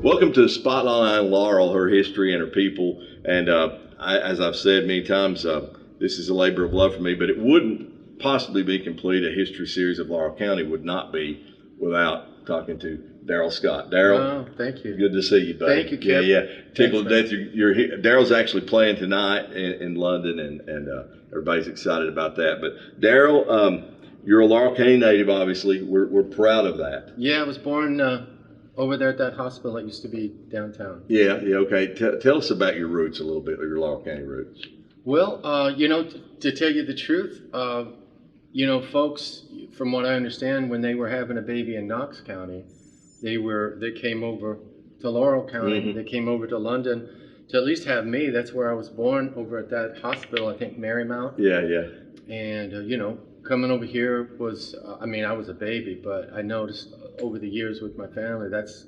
welcome to Spotlight on Laurel, her history and her people. And as I've said many times, this is a labor of love for me, but it wouldn't possibly be complete. A history series of Laurel County would not be without talking to Darrell Scott. Darrell, oh, thank you. Good to see you, buddy. Thank you, Kip. Yeah. Tickled to death. You're here. Darrell's actually playing tonight in London, and everybody's excited about that. But Darrell, you're a Laurel County native, obviously. We're proud of that. Yeah, I was born over there at that hospital that used to be downtown. Yeah, okay. Tell us about your roots a little bit, your Laurel County roots. Well, to tell you the truth, folks, from what I understand, when they were having a baby in Knox County, they came over to Laurel County. Mm-hmm. They came over to London to at least have me. That's where I was born, over at that hospital, I think Marymount. Yeah. And coming over here was, I was a baby, but I noticed over the years with my family, that's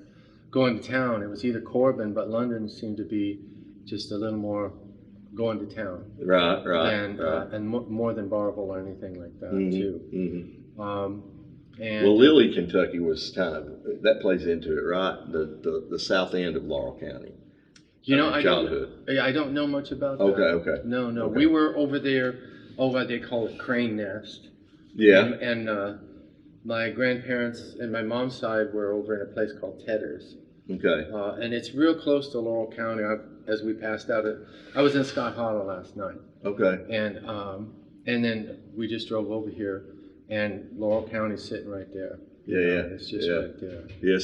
going to town. It was either Corbin, but London seemed to be just a little more going to town. Right. And more than Barville or anything like that, too. Mm-hmm. And well, Lilly, Kentucky was kind of, that plays into it, right? The south end of Laurel County. I don't know much about that. Okay. No. Okay. We were over there, they call it Crane Nest. Yeah. And my grandparents and my mom's side were over in a place called Tedder's. Okay. And it's real close to Laurel County. As we passed out, I was in Scott Hollow last night. Okay. And then we just drove over here, and Laurel County's sitting right there. Yeah. It's just right there. Yeah.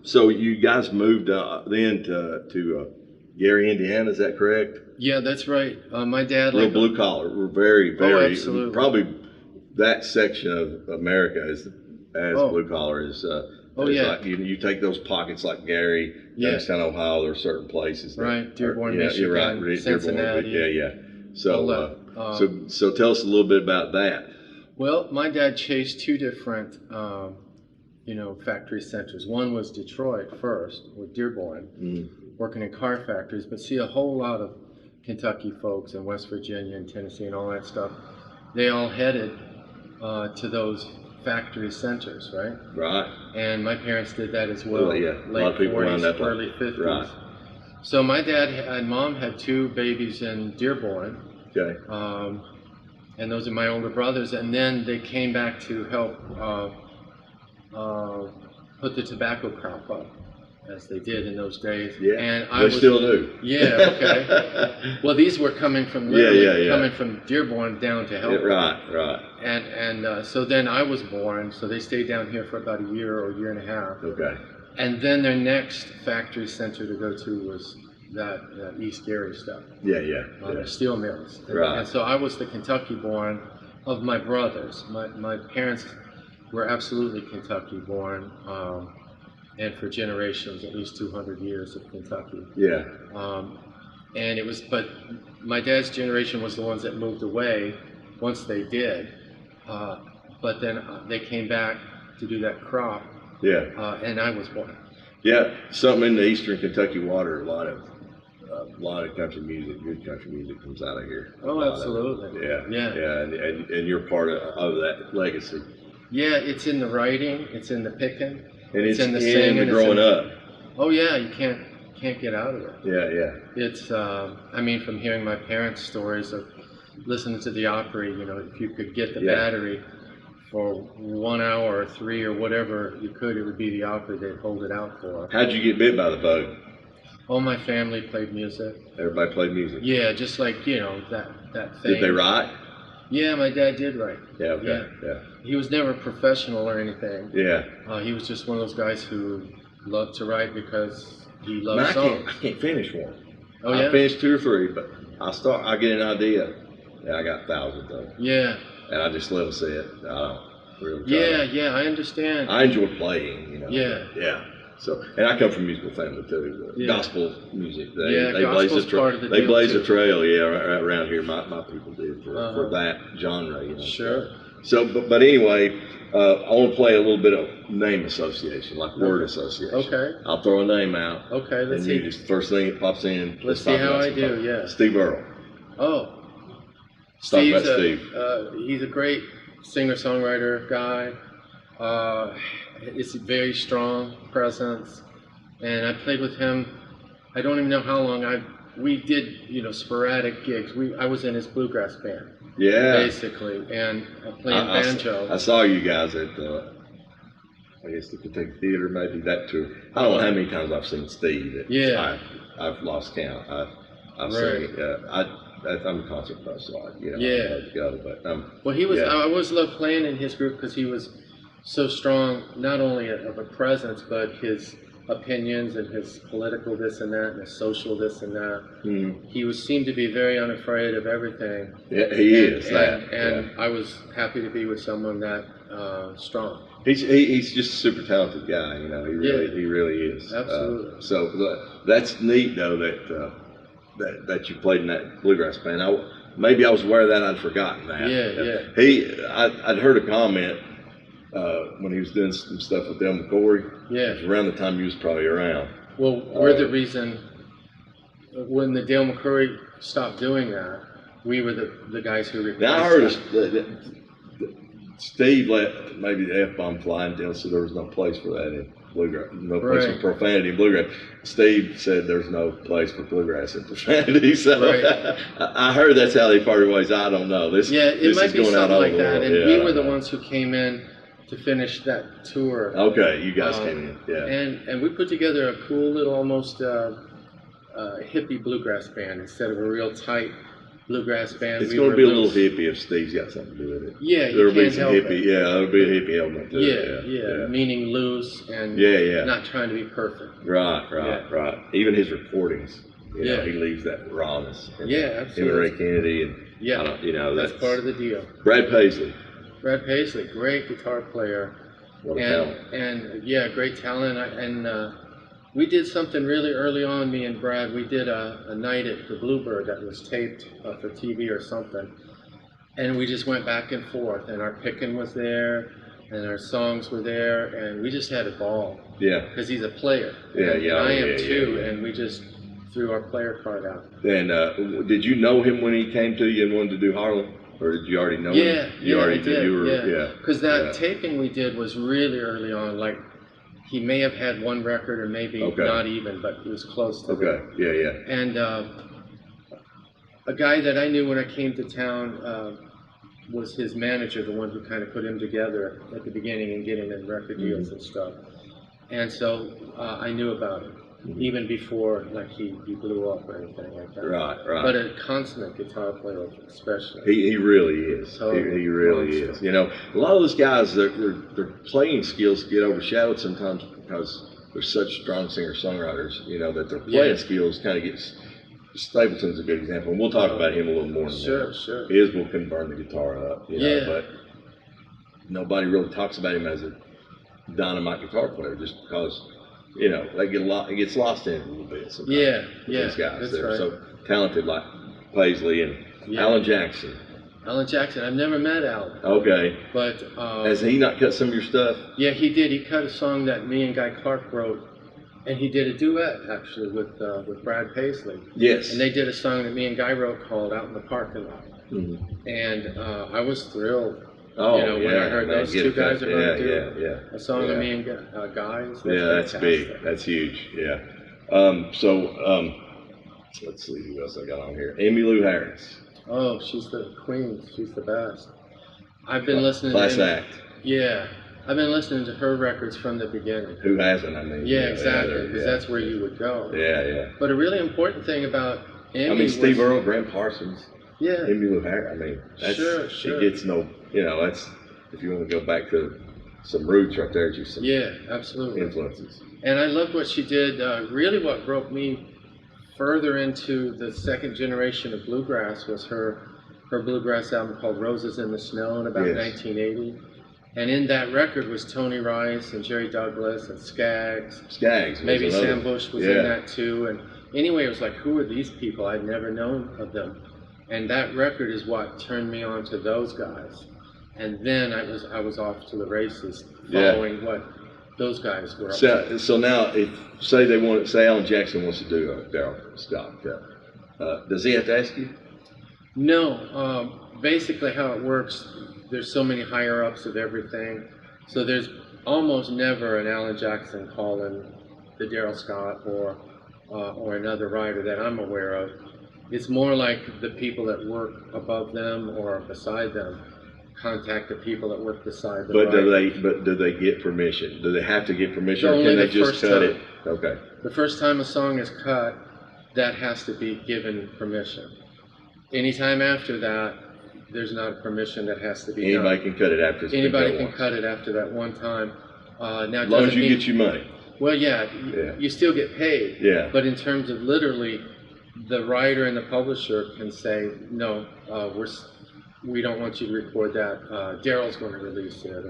So you guys moved then to Gary, Indiana. Is that correct? Yeah, that's right. My dad, real blue collar. We're very, very absolutely. Probably that section of America as blue collar is. Like you take those pockets like Gary, Youngstown, Ohio. There are certain places. Dearborn, Michigan, you're right. Cincinnati. Yeah. So tell us a little bit about that. Well, my dad chased two different, factory centers. One was Detroit first, with Dearborn, working in car factories, but see a whole lot of Kentucky folks and West Virginia and Tennessee and all that stuff. They all headed to those factory centers, right? Right. And my parents did that as well. Late a lot of people 40s, early 50s. Right. So my dad and mom had two babies in Dearborn. Okay. And those are my older brothers. And then they came back to help put the tobacco crop up, as they did in those days. Yeah. And they still do. Yeah. Okay. Well, these were coming from coming from Dearborn down to help. Right. And so then I was born. So they stayed down here for about a year or a year and a half. Okay. And then their next factory center to go to was that East Gary stuff. Yeah. The steel mills. Right. And so I was the Kentucky born of my brothers. My parents were absolutely Kentucky born. And for generations, at least 200 years of Kentucky. Yeah. But my dad's generation was the ones that moved away once they did. But then they came back to do that crop. Yeah. And I was born. Yeah. Something in the Eastern Kentucky water, a lot of country music, good country music comes out of here. Oh, absolutely. Yeah. And you're part of that legacy. Yeah, it's in the writing, it's in the picking. And it's in the singing, the growing up. Oh yeah, you can't get out of it. Yeah. It's from hearing my parents' stories of listening to the Opry, if you could get the battery for 1 hour or 3 or whatever you could, it would be the Opry they'd hold it out for. How'd you get bit by the bug? All my family played music. Everybody played music? Yeah, just like, that thing. Did they write? Yeah, my dad did write. Yeah, okay. Yeah. He was never professional or anything. Yeah. He was just one of those guys who loved to write because he loved songs. I can't finish one. Oh, yeah? I finished 2 or 3, but I get an idea, and I got thousands of them. Yeah. And I just let them say it. I don't really try. Yeah, I understand. I enjoy playing, Yeah. So, and I come from a musical family too. Gospel music. They gospel's part of the deal. They blaze a trail, right around here. My people did for that genre, Sure. So, but anyway, I want to play a little bit of name association, like word association. Okay. I'll throw a name out. Okay, let's see. Just first thing that pops in. Let's see how I do. Yeah. Steve Earle. Oh. Steve. He's a great singer-songwriter guy. It's a very strong presence. and I played with him. I don't even know how long. We did, you know, sporadic gigs. I was in his bluegrass band, Yeah. basically, and playing banjo. I saw you guys at, I guess the Kentucky Theater, maybe that tour. I don't know how many times I've seen Steve. I've lost count. I've seen. I'm a concert buff, so I love to go. But well, he was. I always loved playing in his group because he was so strong, not only of a presence, but his opinions and his political this and that and his social this and that. He seemed to be very unafraid of everything. Yeah, he is. And I was happy to be with someone that strong. He's just a super talented guy. You know, he really is. Absolutely. So that's neat though that you played in that bluegrass band. Maybe I was aware of that. I'd forgotten that. I'd heard a comment. When he was doing some stuff with Del McCory, it was around the time he was probably around. Well, we're the reason when the Dale McCurry stopped doing that. We were the guys who replaced. Now I heard Steve let maybe the F-bomb fly, and Dale said there was no place for that in bluegrass, no place for profanity in bluegrass. Steve said there's no place for bluegrass and profanity. So I heard that's how they parted ways. I don't know. This might be something like that. And we were the world. ones who came in to finish that tour. Okay, you guys came in, and we put together a cool little almost hippie bluegrass band instead of a real tight bluegrass band. It's going to be a little hippie if Steve's got something to do with it. Yeah, there'll be some hippie. Yeah, there'll be a hippie element to it. Yeah, meaning loose and not trying to be perfect. Right. Even his recordings, you know, he leaves that rawness. Absolutely. Him and Ray Kennedy, and that's part of the deal. Brad Paisley, great guitar player. What a talent. And great talent. And we did something really early on, me and Brad. We did a night at the Bluebird that was taped for TV or something. And we just went back and forth. And our picking was there, and our songs were there, and we just had a ball. Yeah. Because he's a player. And I am too. And we just threw our player card out. And did you know him when he came to you and wanted to do Harlan? Or did you already know him? You already did. Because that taping we did was really early on. Like, he may have had one record or maybe not even, but he was close to that. And a guy that I knew when I came to town was his manager, the one who kind of put him together at the beginning and getting in record deals and stuff. And so I knew about him. Even before he blew up or anything like that. Right. But a consummate guitar player, especially. He really is. He really is. You know, a lot of those guys, their playing skills get overshadowed sometimes because they're such strong singer-songwriters. You know, that their playing skills kind of gets. Stapleton's a good example, and we'll talk about him a little more. Sure. Isbell can burn the guitar up. You know, but nobody really talks about him as a dynamite guitar player just because. You know, it gets lost in it a little bit sometimes. These guys, they're so talented, like Paisley and Alan Jackson. I've never met Alan. Okay. But has he not cut some of your stuff? Yeah, he did. He cut a song that me and Guy Clark wrote, and he did a duet actually with Brad Paisley. Yes. And they did a song that me and Guy wrote called "Out in the Parking Lot," and I was thrilled. When I heard those two guys are going to do a song with me and Guys. That's big. That's huge. Yeah. Let's see who else I got on here. Emmylou Harris. Oh, she's the queen. She's the best. I've been listening Class act. Yeah. I've been listening to her records from the beginning. Who hasn't, I mean. Yeah, exactly, because that's where you would go. Yeah. But a really important thing about Emmy Steve Earle, Graham Parsons. Yeah. Emmylou Harris, I mean, that's, sure. She gets no, that's, if you want to go back to some roots right there, just some absolutely. influences. And I loved what she did. Really what broke me further into the second generation of bluegrass was her bluegrass album called Roses in the Snow in about 1980. And in that record was Tony Rice and Jerry Douglas and Skaggs. Maybe Sam Bush was in that too. And anyway, it was like, who are these people? I'd never known of them. And that record is what turned me on to those guys. And then I was off to the races following what those guys were up to. So now, if say Alan Jackson wants to do a Darrell Scott, does he have to ask you? No. Basically how it works, there's so many higher ups of everything. So there's almost never an Alan Jackson calling the Darrell Scott or another writer that I'm aware of. It's more like the people that work above them or beside them contact the people that work beside them. But do they get permission? Do they have to get permission, or Only can they the just first cut time. it? Okay. The first time a song is cut, that has to be given permission. Anytime after that, there's not a permission that has to be Anybody done. can cut it after it's been Anybody cut can once. cut it after that one time. Now, As long as you get your money. Well, yeah, you still get paid. Yeah. But in terms of literally, the writer and the publisher can say, no, we don't want you to record that. Darrell's going to release it,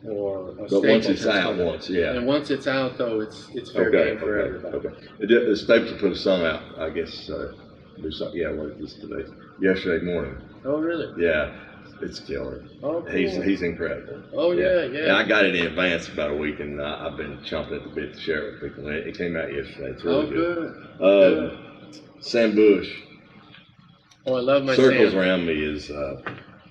or But once it's out, yeah. And once it's out, though, it's fair game for everybody. Okay. The Staples put a song out, I guess. Do something. Yeah, what is this today? Yesterday morning. Oh, really? Yeah, it's killer. Oh, cool. He's incredible. Oh, yeah. And I got it in advance about a week, and I've been chomping at the bit to share it with people. It came out yesterday. It's really good. Good. Sam Bush. Oh, I love my Circles Sam. Around Me is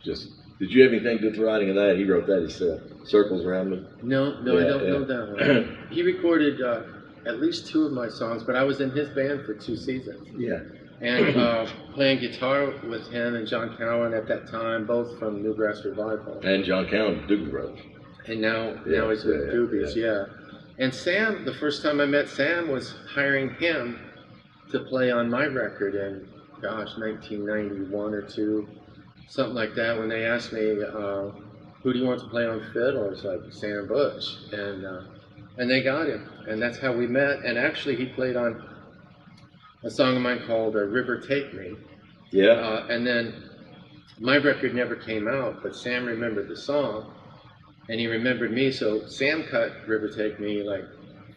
just. Did you have anything to do with the writing of that? He wrote that himself. Circles Around Me. No, I don't know that one. He recorded at least 2 of my songs, but I was in his band for 2 seasons. Yeah. And playing guitar with him and John Cowan at that time, both from Newgrass Revival. And John Cowan, Doobie Brothers. And now he's with Doobies, yeah. And Sam, the first time I met Sam was hiring him to play on my record in, 1991 or 2, something like that. When they asked me, who do you want to play on fiddle? It's like Sam Bush, and they got him, and that's how we met. And actually, he played on a song of mine called "River Take Me." Yeah. And then my record never came out, but Sam remembered the song, and he remembered me. So Sam cut "River Take Me" like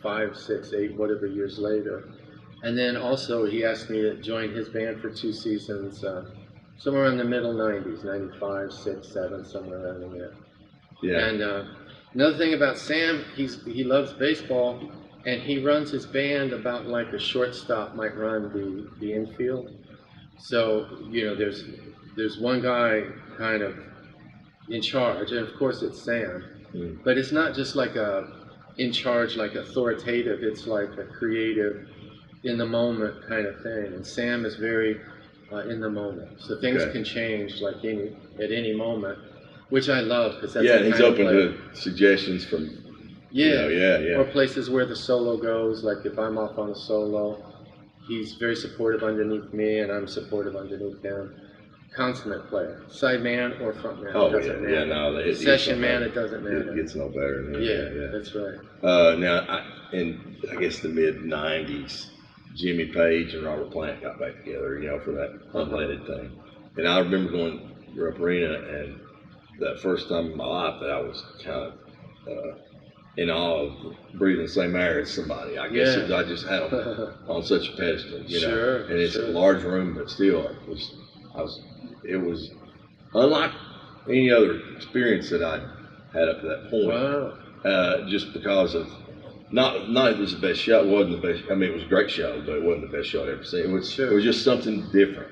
5, 6, 8, whatever years later. And then also he asked me to join his band for 2 seasons, somewhere in the middle 90s, 95, 6, 7, somewhere around in there. Yeah. And another thing about Sam, he loves baseball, and he runs his band about like a shortstop might run the infield. So, there's one guy kind of in charge, and of course it's Sam, but it's not just like in charge, like authoritative, it's like a creative, in the moment kind of thing. And Sam is very in the moment, so things can change like at any moment, which I love, because that's and he's open to suggestions from or places where the solo goes. Like if I'm off on a solo, he's very supportive underneath me, and I'm supportive underneath him. Consummate player, side man or front man. Oh, doesn't matter. No, Session man, it doesn't matter. It gets no better than that. Yeah, that's right. Now, in I guess the mid '90s, Jimmy Page and Robert Plant got back together, for that unleaded thing. And I remember going to Rupp Arena, and that first time in my life that I was kind of in awe of breathing the same air as somebody. I guess I just had them on such a pedestal, Sure, And it's a large room, but still, it was unlike any other experience that I'd had up to that point. Wow. Just because of not it was the best show. It wasn't the best. I mean, it was a great show, but it wasn't the best show I'd ever seen. It was just something different,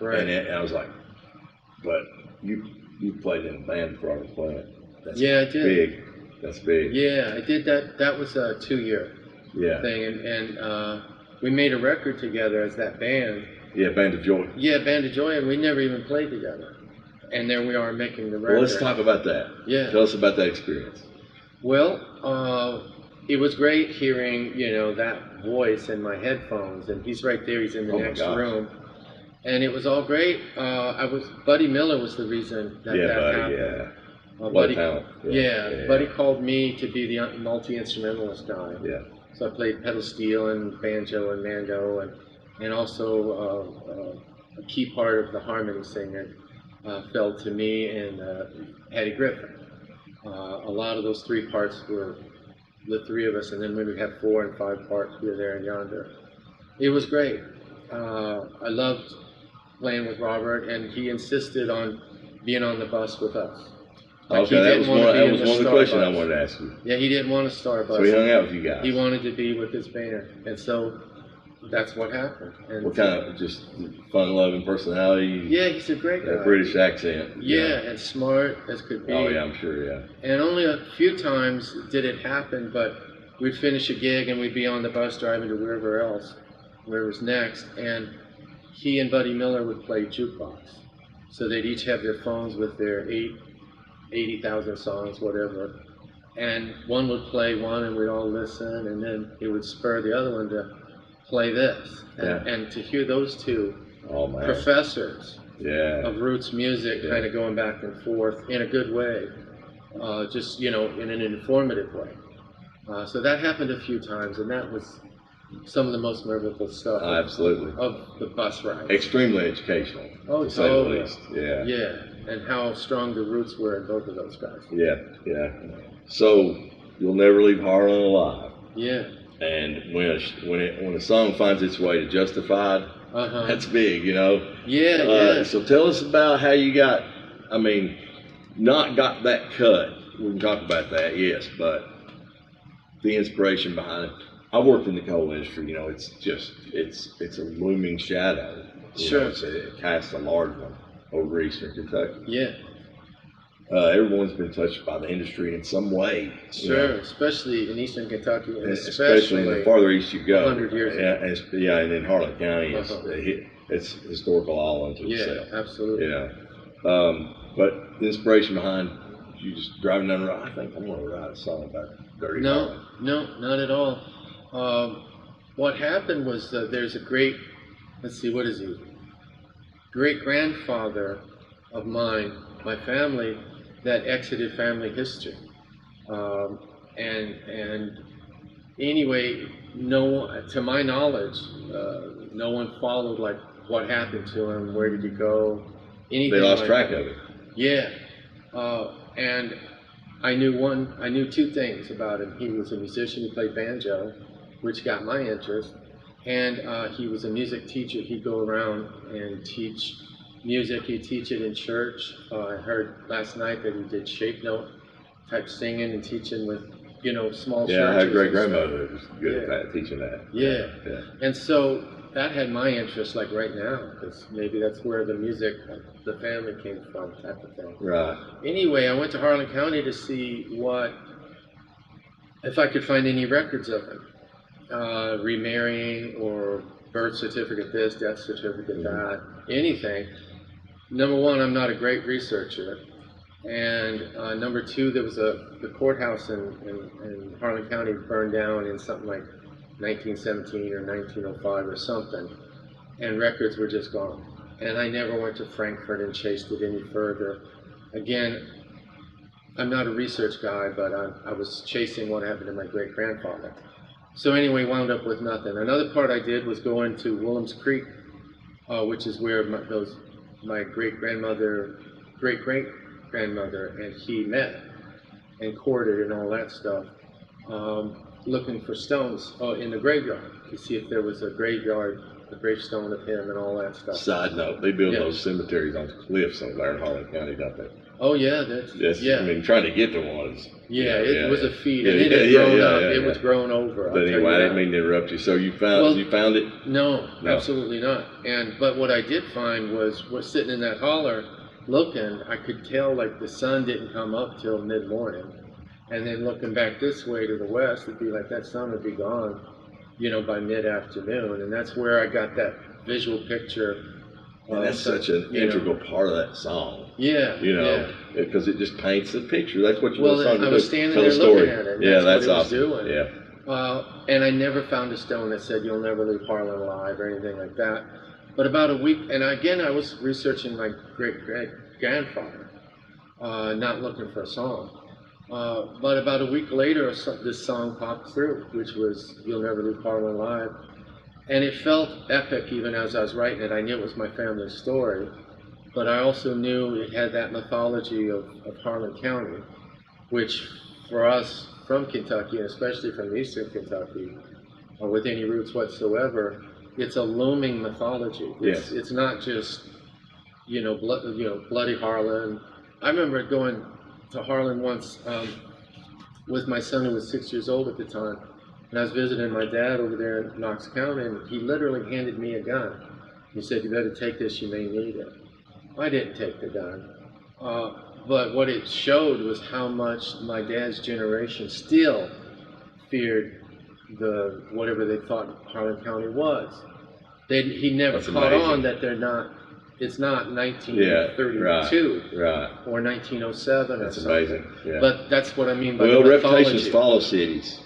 Right. And I was like, but you played in a band with Robert Plant. That's I did. Big. That's big. Yeah, I did that. That was a 2-year thing, and we made a record together as that band. Yeah, Band of Joy. Yeah, Band of Joy, and we never even played together. And there we are making the record. Well, let's talk about that. Yeah. Tell us about that experience. Well, it was great hearing, that voice in my headphones, and he's right there. He's in the next room, and it was all great. Buddy Miller was the reason that happened. Yeah. Buddy, talent. Buddy called me to be the multi-instrumentalist guy. Yeah. So I played pedal steel and banjo and mando, and also a key part of the harmony singer fell to me and Hattie Griffin. A lot of those 3 parts were the 3 of us, and then when we had 4 and 5 parts, we were there and yonder. It was great. I loved playing with Robert, and he insisted on being on the bus with us. Like that was one of the questions I wanted to ask you. Yeah, he didn't want a star bus. So he hung out with you guys. He wanted to be with his band, and so that's what happened. And what kind of just fun-loving personality? Yeah, he's a great guy. That British accent. Yeah, and smart as could be. Oh yeah, I'm sure. Yeah. And only a few times did it happen, but we'd finish a gig and we'd be on the bus driving to wherever's next, and he and Buddy Miller would play jukebox. So they'd each have their phones with their 80,000 songs, whatever, and one would play one and we'd all listen, and then it would spur the other one to play this. And to hear those two professors of roots music kind of going back and forth in a good way, just, you know, in an informative way. So that happened a few times, and that was some of the most memorable stuff absolutely. Of the bus ride. Extremely educational, to say the least. Yeah. Yeah, and how strong the roots were in both of those guys. Yeah, yeah. So, You'll Never Leave Harlan Alive. Yeah. And when a song finds its way to Justified, that's big, you know? Yeah. So tell us about how you got that cut. We can talk about that, yes, but the inspiration behind it. I worked in the coal industry, you know, it's a looming shadow. Sure. Know, it casts a large one over Eastern Kentucky. Yeah. Everyone's been touched by the industry in some way. Sure, you know? Especially in Eastern Kentucky, and especially the farther east you go. 100 years ago. And in Harlan County, it's historical all unto itself. Yeah, absolutely. You know, but the inspiration behind you just driving down the road, I think I'm going to write a song about Dirty Harlan. No, not at all. What happened was that there's a great, let's see, what is he? Great-grandfather of mine, my family, that exited family history. And anyway, to my knowledge, no one followed like what happened to him, where did he go, anything. They lost like track that. of it. Yeah, and I knew two things about him. He was a musician, he played banjo, which got my interest, and he was a music teacher. He'd go around and teach music. He'd teach it in church. I heard last night that he did shape note type singing and teaching with, you know, small churches. Yeah, I had a great grandmother who was good at that, teaching that. Yeah. And so that had my interest, like right now, because maybe that's where the music, the family came from, type of thing. Right. Anyway, I went to Harlan County to see if I could find any records of him, remarrying or birth certificate this, death certificate that, anything. Number one, I'm not a great researcher, and number two, there was the courthouse in Harlan County burned down in something like 1917 or 1905 or something, and records were just gone. And I never went to Frankfurt and chased it any further. Again, I'm not a research guy, but I was chasing what happened to my great-grandfather. So anyway, wound up with nothing. Another part I did was go into Williams Creek, which is where my great-grandmother, and he met and courted and all that stuff, looking for stones in the graveyard to see if there was a gravestone of him and all that stuff. Side note, they build those cemeteries on cliffs over there in Harlan County, don't they? Oh yeah, I mean, trying to get to one is... It was a feat, and it had grown up. It was grown over. But anyway, I didn't mean to interrupt you. So you found it? No, absolutely not. But what I did find was sitting in that holler, looking, I could tell like the sun didn't come up till mid-morning, and then looking back this way to the west, it'd be like that sun would be gone, you know, by mid-afternoon, and that's where I got that visual picture. And that's such an integral part of that song. Yeah. You know, because it just paints the picture. That's what you want to do. I was standing there looking at it. And that's what it was doing. Yeah. And I never found a stone that said "You'll Never Leave Harlan Alive" or anything like that. But about a week, and again, I was researching my great-grandfather, not looking for a song. But about a week later, this song popped through, which was "You'll Never Leave Harlan Alive." And it felt epic even as I was writing it. I knew it was my family's story, but I also knew it had that mythology of Harlan County, which for us from Kentucky, and especially from Eastern Kentucky, or with any roots whatsoever, it's a looming mythology. It's not just, bloody Harlan. I remember going to Harlan once with my son who was 6 years old at the time. And I was visiting my dad over there in Knox County, and he literally handed me a gun. He said, "You better take this, you may need it." I didn't take the gun. But what it showed was how much my dad's generation still feared the whatever they thought Harlan County was. He never That's caught amazing. on that they're not. It's not 1932 right. or 1907 That's or something. amazing. Yeah. But that's what I mean by Well, the reputations mythology. follow cities.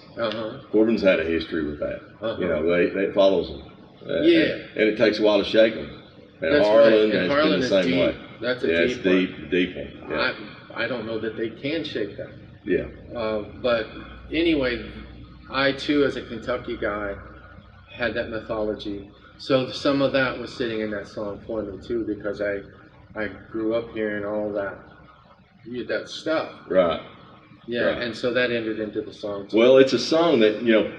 Corbin's had a history with that. You know, it follows them. Yeah. And it takes a while to shake them. And That's Harlan right. And has Harlan been the is same deep. way. That's a it's deep one. deep one. Yeah. I don't know that they can shake that. Yeah. But anyway, I too, as a Kentucky guy, had that mythology. So some of that was sitting in that song for me too, because I grew up hearing all that stuff. Right. Yeah, Right. and so that entered into the song too. Well, it's a song that, you know,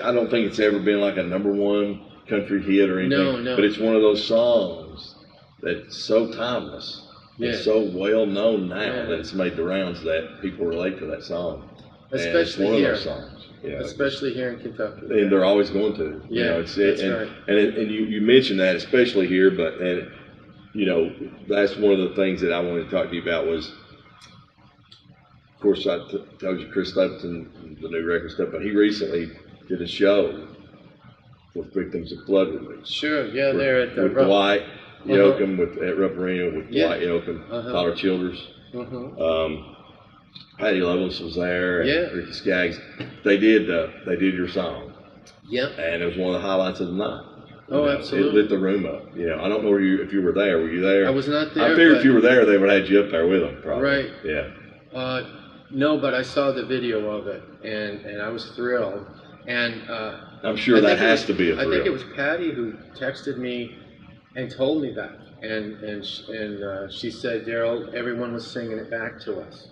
I don't think it's ever been like a #1 country hit or anything. No. But it's one of those songs that's so timeless. Yeah. It's so well known now Yeah. that it's made the rounds that people relate to that song. Especially and it's one here. of those songs. You know, Especially here in Kentucky. and they're always going to. Yeah, You know, that's right. And you mentioned that, especially here, but you know, that's one of the things that I wanted to talk to you about was, of course, I told you Chris Stapleton, the new record stuff, but he recently did a show for victims of flood relief. Sure, yeah, they're at the with Dwight Yoakam at Rupp Arena with Yeah. Dwight Yoakam, Tyler Childers. Patty Lovelace was there, and Yeah. Ricky Skaggs. They did your song, Yep. and it was one of the highlights of the night. Oh, You know, absolutely. It lit the room up. You know, I don't know if you were there. Were you there? I was not there. I figured but- if you were there, they would have had you up there with them, probably. Right. Yeah. No, but I saw the video of it, and I was thrilled. And I'm sure I that think it has was- to be a thrill. I think it was Patty who texted me and told me that, and she said, Darrell, everyone was singing it back to us.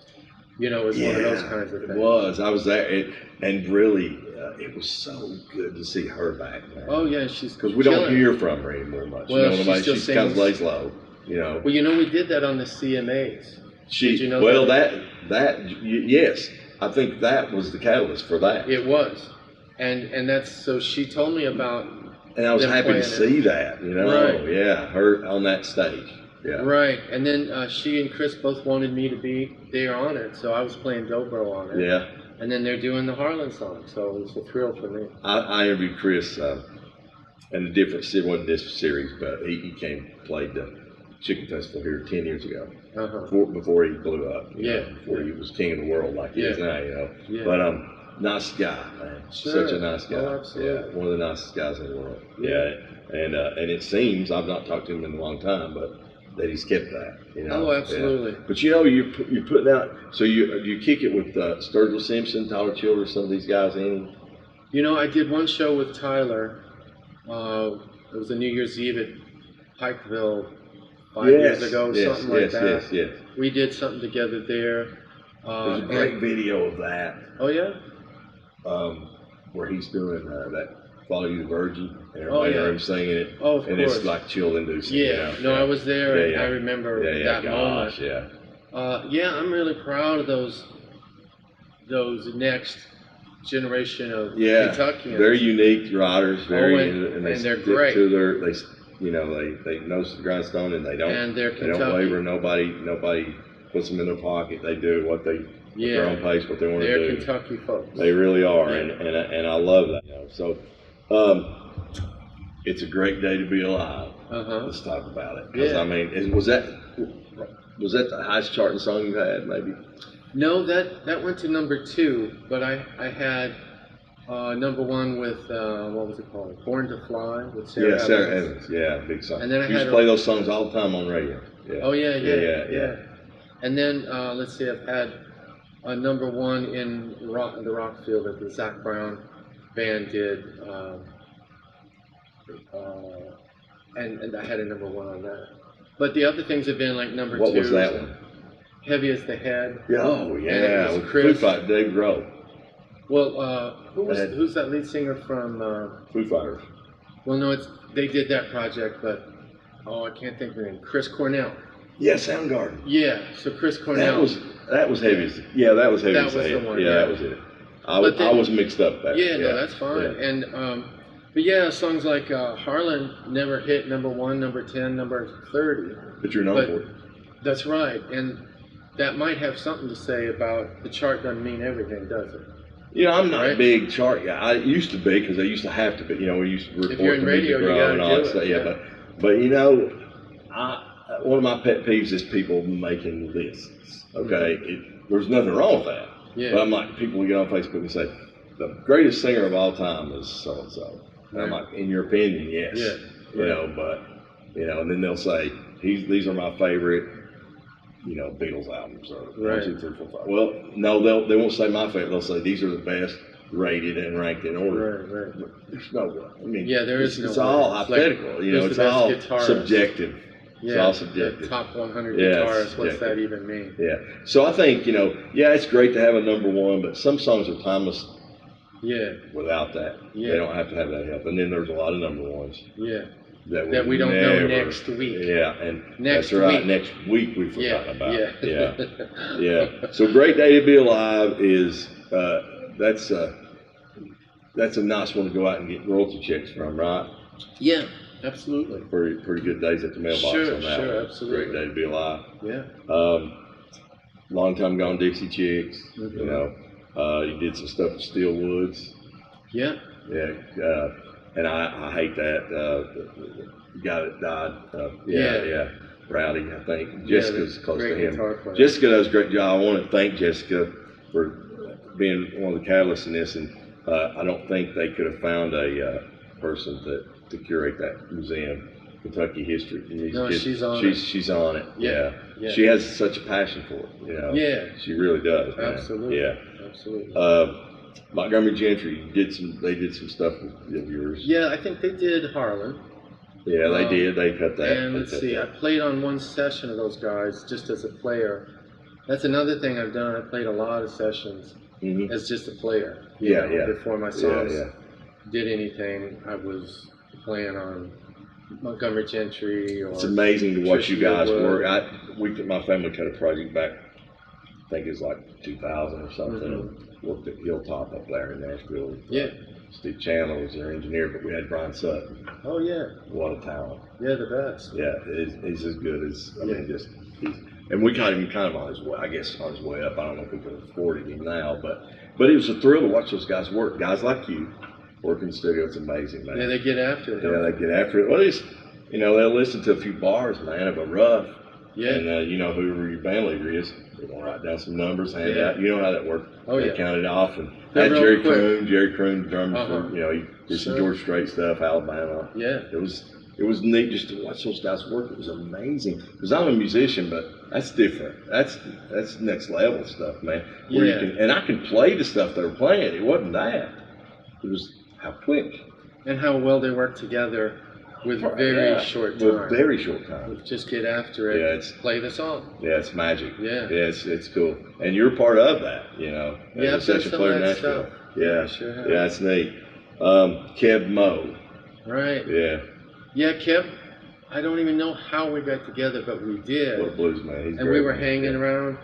You know, it was one of those kinds of things. It was. I was there, and really, it was so good to see her back, man. Oh yeah, she's Because we don't killing it. hear from her anymore much. Well, you know, she still she kind of sings. lays low. You know. Well, you know, we did that on the CMAs. Did you know well, that? yes, I think that was the catalyst for that. It was, and that's so. She told me about. And I was them happy to playing it. see that. You know. Right. Yeah, her on that stage. Yeah. Right, and then she and Chris both wanted me to be there on it, so I was playing dobro on it. Yeah. And then they're doing the Harlan song, so it was a thrill for me. I interviewed Chris in a different series, wasn't this series, but he came played the Chicken Festival here 10 years ago, before he blew up. You know, before he was king of the world like he is now, you know. Yeah. But nice guy, man. Sure. Such a nice guy. Oh, absolutely. Yeah, one of the nicest guys in the world. Yeah. And it seems, I've not talked to him in a long time, but that he's kept that, you know. Oh, absolutely. Yeah. But you know, you're putting out. So you kick it with Sturgill Simpson, Tyler Childers, some of these guys in. You know, I did one show with Tyler. It was a New Year's Eve at Pikeville 5 years ago, something like that. Yes. We did something together there. There's a great video of that. Oh yeah. Where he's doing that "Follow You the Virgin," and everybody heard him singing it. Oh, of and course. it's like chill inducing. Yeah. You know? No, I was there. Yeah, And yeah. I remember that Gosh, moment. yeah. Yeah, I'm really proud of those next generation of Kentuckians. Very unique riders. and they're stick great. to they nose to the grindstone, and they don't. And they're They don't Kentucky. waver. Nobody puts them in their pocket. They do what they. At their own pace, what they want to do. They're Kentucky folks. They really are, Yeah. and I love that. You know? So, it's a great day to be alive. Let's talk about it. 'Cause, Yeah. I mean, was that the highest charting song you had? Maybe. No, that went to #2, but I had #1 with what was it called? "Born to Fly" with Sarah Sarah Evans. Evans. Yeah, big song. And then I you used had to play those songs all the time on radio. Yeah. Oh yeah. Yeah. And then let's see, I've had #1 in the rock field that the Zach Brown band did, and I had a #1 on that. But the other things have been like #2. What was that one? "Heavy as the Head." Oh And yeah, it was with Chris. Foo Fighters, Dave Grohl. Well, who's that lead singer from? Foo Fighters. Well, no, they did that project, but I can't think of the name. Chris Cornell. Yeah, Soundgarden. Yeah, so Chris Cornell. That was heavy. That was heavy. That as was the the head. one, Yeah, yeah. that was it. I But then- was mixed up there. Yeah, no, that's fine. Yeah. And but yeah, songs like Harlan never hit #1, #10, #30. But you're known for it. That's right, and that might have something to say about the chart. Doesn't mean everything, does it? You know, I'm not a Right. big chart guy. I used to be because I used to have to be. You know, we used to If report you're in the radio, music you row gotta and all do that it, stuff. yeah. But you know, one of my pet peeves is people making lists. Okay, there's nothing wrong with that. Yeah. But I'm like, people will get on Facebook and say, the greatest singer of all time is so and so. And I'm like, in your opinion, yes. Yeah. You know, but you know, and then they'll say, these are my favorite, you know, Beatles albums or Right. 1, 2, 3, 4, 5. Well, no, they won't say my favorite. They'll say these are the best rated and ranked in order. Right, right. There's no way. I mean, Yeah, there is no it's way. all It's like, hypothetical. You know, who's it's the best all guitarist? subjective. It's Yeah, all the subjective. top 100 Yeah, it's guitarists. What's subjective. that even mean? Yeah. So I think, you know, yeah, it's great to have a number one, but some songs are timeless Yeah, without that. Yeah. They don't have to have that help. And then there's a lot of number ones yeah. that we don't never, know next week. Yeah, and Next that's right. week. Next week we've Yeah, forgotten about. yeah. Yeah. Yeah. So Great Day to Be Alive is that's a nice one to go out and get royalty checks from, right? Yeah, absolutely. Pretty good days at the mailbox Sure, on that sure, one. absolutely. Great Day to Be Alive. Yeah. Long Time Gone Dixie Chicks. Mhm. You know, you did some stuff with Steel Woods. Yeah. Yeah. And I hate that. The guy that died. Yeah. Rowdy, I think. Jessica's close to great him. guitar player. Jessica does a great job. I want to thank Jessica for being one of the catalysts in this. And I don't think they could have found a person to curate that museum, Kentucky history. No, she's on it. She's on it. Yeah. Yeah. She has such a passion for it. You know. Yeah. She really does. Man. Absolutely. Yeah. Absolutely. Montgomery Gentry they did some stuff of yours. Yeah, I think they did Harlan. Yeah, they did. They cut that. And They let's cut see, I that. played on one session of those guys just as a player. That's another thing I've done. I played a lot of sessions Mhm. as just a player. you Yeah, know, yeah. Before my songs Yeah. did anything, I was playing on Montgomery Gentry or. It's amazing to watch you Trisha guys Yearwood. work. My family cut a project back. I think it was like 2000 or something. Worked at Hilltop up there in Nashville. Yeah. Steve Chandler was their engineer, but we had Brian Sutton. Oh yeah, What a talent. yeah, the best. Yeah, he's as good as, I mean, and we got him kind of on his way, I guess, on his way up. I don't know if we can afford him now, but it was a thrill to watch those guys work. Guys like you work in the studio. It's amazing, man. Yeah, they get after it. Yeah, they get after it. Well, they'll listen to a few bars, man, of a rough. Yeah. And you know whoever your band leader is, they're gonna write down some numbers, hand Yeah. out. You know how that works. Oh, They yeah. count it off, and They're had real quick. Jerry Croon, drummer Uh-huh. for, he did some Sure. George Strait stuff, Alabama. Yeah. It was neat just to watch those guys work. It was amazing because I'm a musician, but that's different. That's next level stuff, man. Where Yeah. and I can play the stuff they were playing. It wasn't that. It was how quick. And how well they work together with very Yeah, short with time. very short time. Just get after it. Yeah, it's- play the song. Yeah, it's magic. Yeah. It's cool, and you're part of that. You know, Yeah, as I've a done session some player of in that Nashville. stuff. Yeah, I sure have. yeah, it's neat. Kev Moe. Right. Yeah, Yeah, Kip. I don't even know how we got together, but we did. what a blues man. He's And great, we were man. hanging Yeah. around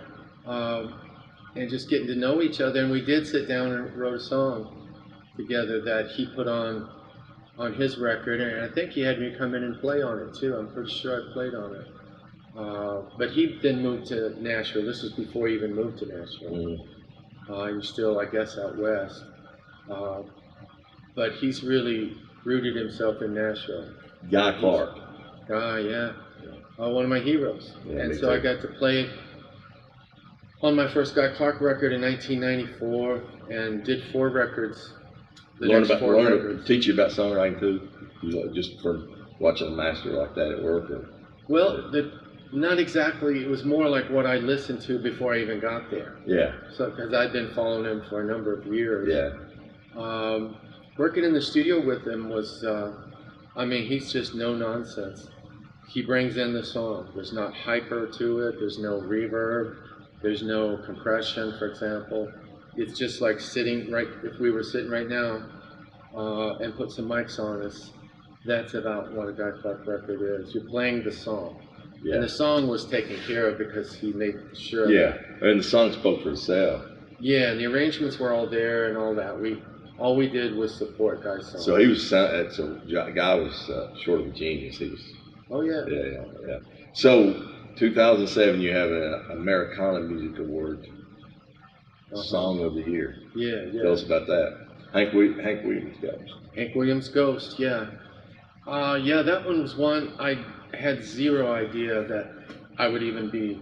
and just getting to know each other. And we did sit down and wrote a song together that he put on his record. And I think he had me come in and play on it too. I'm pretty sure I played on it. But he then moved to Nashville. This was before he even moved to Nashville. Mhm. He was still, I guess, out west. But he's really rooted himself in Nashville. Guy Clark. Yeah. One of my heroes. Yeah, And me so I too. got to play on my first Guy Clark record in 1994 and did 4 records. Teach you about songwriting too. You know, just from watching a master like that at work. Well, not exactly. It was more like what I listened to before I even got there. Yeah, So, because I'd been following him for a number of years. yeah. Working in the studio with him was, he's just no nonsense. He brings in the song. There's not hyper to it. There's no reverb. There's no compression, for example. It's just like if we were sitting right now and put some mics on us, that's about what a Guy Clark record is. You're playing the song. Yeah. And the song was taken care of because he made sure. Yeah, and the song spoke for itself. Yeah, and the arrangements were all there and all that. All we did was support Guy's song. So he was. Guy was short of a genius. He was. Oh yeah. Yeah. So 2007, you have an Americana Music Award. Song of the Year. Yeah, yeah. Tell us about that. Hank Williams Ghost. Hank Williams Ghost, yeah. Yeah, that one was one I had zero idea that I would even be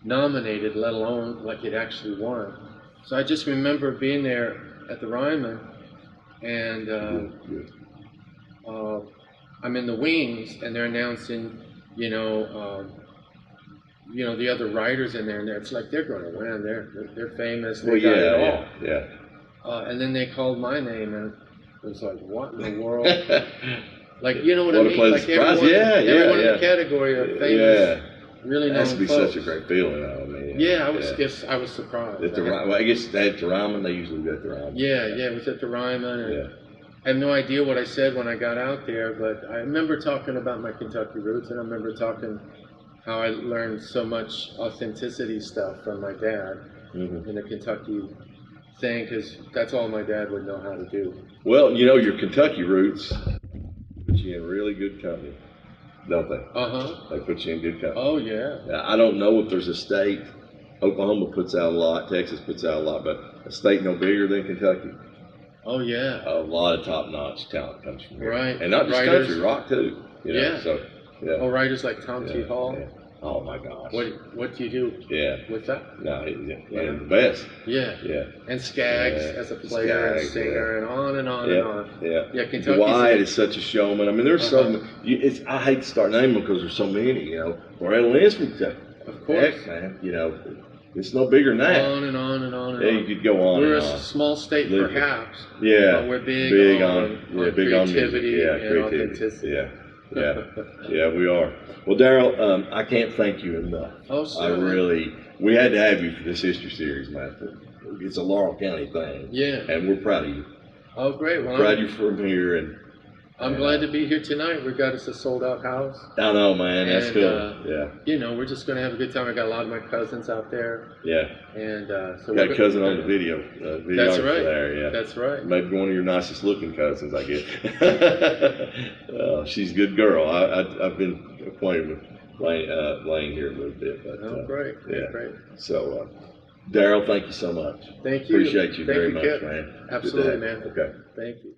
nominated, let alone like it actually won. So I just remember being there at the Ryman, and I'm in the wings, and they're announcing, you know, the other writers in there, and it's like they're going to win. They're famous. They got it all. Yeah. And then they called my name, and it was like, what in the world? Like, you know what I What a mean? pleasant Like surprise. everyone in the category of famous, really known Has to be folks. such a great feeling. I mean, Yeah, I was surprised. Well, I guess at the Ryman, they usually go at the Ryman. Yeah, it was at the Ryman. And I have no idea what I said when I got out there, but I remember talking about my Kentucky roots, and I remember talking how I learned so much authenticity stuff from my dad in the Kentucky thing, because that's all my dad would know how to do. Well, you know, your Kentucky roots put you in really good company, don't they? They put you in good company. Oh, yeah. I don't know if there's a state. Oklahoma puts out a lot, Texas puts out a lot, but a state no bigger than Kentucky. Oh, yeah. A lot of top-notch talent comes from here. Right. And not just Writers. country, rock too. You know? Yeah. So, yeah. Oh, writers like Tom T. Hall. Yeah. Oh my gosh. What do you do with that? No, the best. Yeah. And Skaggs as a player and singer and on and on and on. Yeah, Kentucky. Dwight is such a showman. I mean, there's so many. I hate to start naming them because there's so many. You know, Laurel Lynn's from Kentucky. Of course. Heck, man. You know, it's no bigger than that. On and on and on and on. on. You could go on. We're and on. a small state, perhaps. Yeah. But we're big on creativity and creativity. authenticity. Yeah, we are. Well, Darrell, I can't thank you enough. Oh, certainly. We had to have you for this history series, man. It's a Laurel County thing. Yeah. And we're proud of you. Oh, great. Well, Proud of you from here. And I'm glad to be here tonight. We got us a sold-out house. I know, man. That's cool. You know, we're just going to have a good time. I got a lot of my cousins out there. Yeah. And so got a cousin on the video. That's right. There, yeah. That's right. Maybe one of your nicest looking cousins, I guess. She's a good girl. I've been acquainted with Lane here a little bit. But, great. Yeah. Great. So, Darrell, thank you so much. Thank you. Appreciate you very much, Kip. man. Absolutely, man. Okay. Thank you.